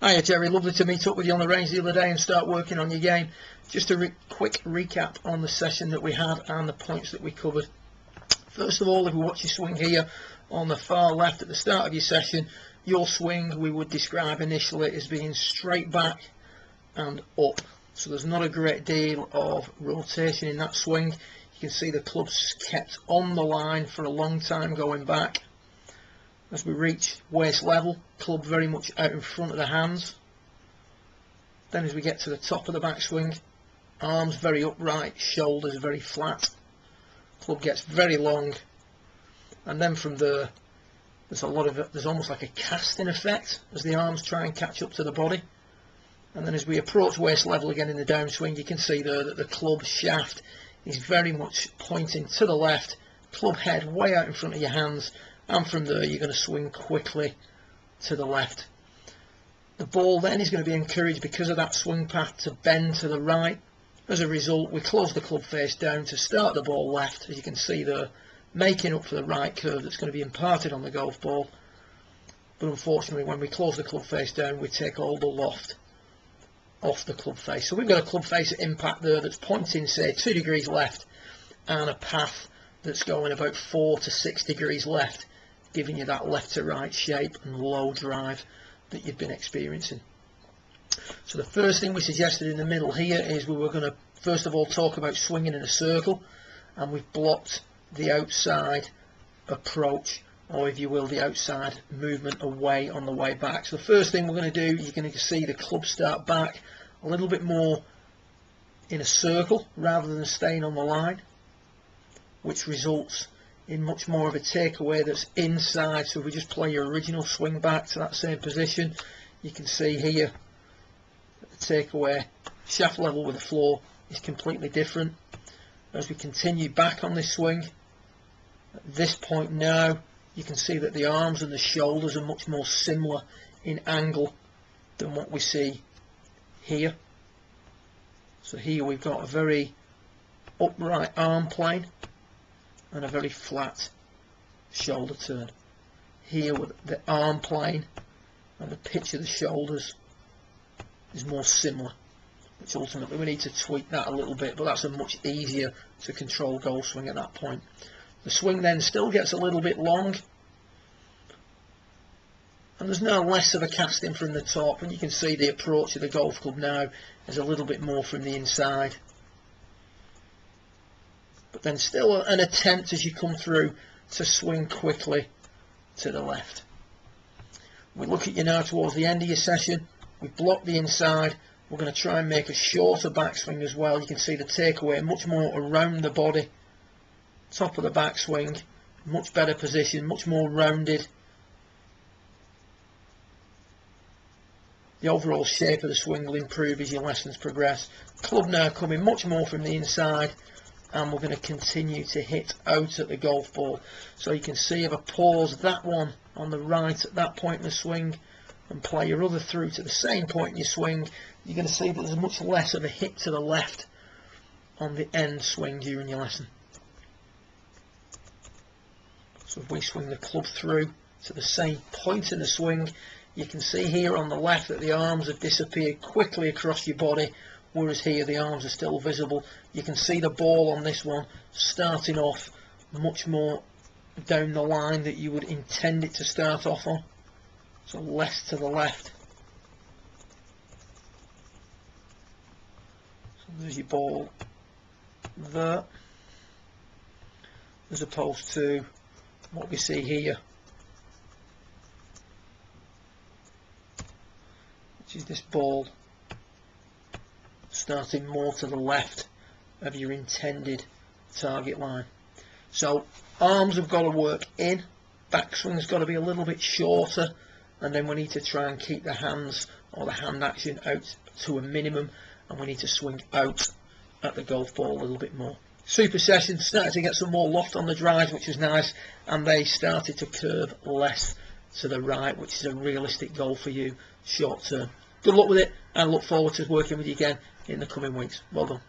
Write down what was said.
Hiya Gerry, lovely to meet up with you on the range the other day and start working on your game. Just a quick recap on the session that we had and the points that we covered. First of all, if we watch your swing here on the far left at the start of your session, your swing we would describe initially as being straight back and up. So there's not a great deal of rotation in that swing. You can see the club's kept on the line for a long time going back. As we reach waist level, club very much out in front of the hands. Then as we get to the top of the backswing, arms very upright, shoulders very flat. Club gets very long, and then from there, there's almost like a casting effect as the arms try and catch up to the body. And then as we approach waist level again in the downswing, you can see there that the club shaft is very much pointing to the left, club head way out in front of your hands, and from there you're going to swing quickly to the left. The ball then is going to be encouraged because of that swing path to bend to the right. As a result, we close the club face down to start the ball left, as you can see there, making up for the right curve that's going to be imparted on the golf ball. But unfortunately, when we close the club face down, we take all the loft off the club face. So we've got a club face at impact there that's pointing, say, 2 degrees left, and a path that's going about 4 to 6 degrees left, giving you that left to right shape and low drive that you've been experiencing. So the first thing we suggested in the middle here is we were going to first of all talk about swinging in a circle, and we've blocked the outside approach, or if you will, the outside movement away on the way back. So the first thing we're going to do, you're going to see the club start back a little bit more in a circle rather than staying on the line, which results in much more of a takeaway that's inside. So if we just play your original swing back to that same position, you can see here the takeaway shaft level with the floor is completely different. As we continue back on this swing, at this point now, you can see that the arms and the shoulders are much more similar in angle than what we see here. So here we've got a very upright arm plane and a very flat shoulder turn. Here with the arm plane and the pitch of the shoulders is more similar, which ultimately we need to tweak that a little bit, but that's a much easier to control golf swing at that point. The swing then still gets a little bit long, and there's no less of a casting from the top, and you can see the approach of the golf club now is a little bit more from the inside. But then still an attempt as you come through to swing quickly to the left. We look at you now towards the end of your session. We've blocked the inside. We're going to try and make a shorter backswing as well. You can see the takeaway much more around the body. Top of the backswing, much better position, much more rounded. The overall shape of the swing will improve as your lessons progress. Club now coming much more from the inside, and we're going to continue to hit out at the golf ball. So you can see if I pause that one on the right at that point in the swing and play your other through to the same point in your swing, you're going to see that there's much less of a hit to the left on the end swing during your lesson. So if we swing the club through to the same point in the swing, you can see here on the left that the arms have disappeared quickly across your body, whereas here the arms are still visible. You can see the ball on this one starting off much more down the line that you would intend it to start off on, so less to the left. So there's your ball there, as opposed to what we see here, which is this ball starting more to the left of your intended target line. So arms have got to work in, backswing's got to be a little bit shorter, and then we need to try and keep the hands or the hand action out to a minimum, and we need to swing out at the golf ball a little bit more. Super session, started to get some more loft on the drives, which was nice, and they started to curve less to the right, which is a realistic goal for you short term. Good luck with it, and look forward to working with you again in the coming weeks. Well done.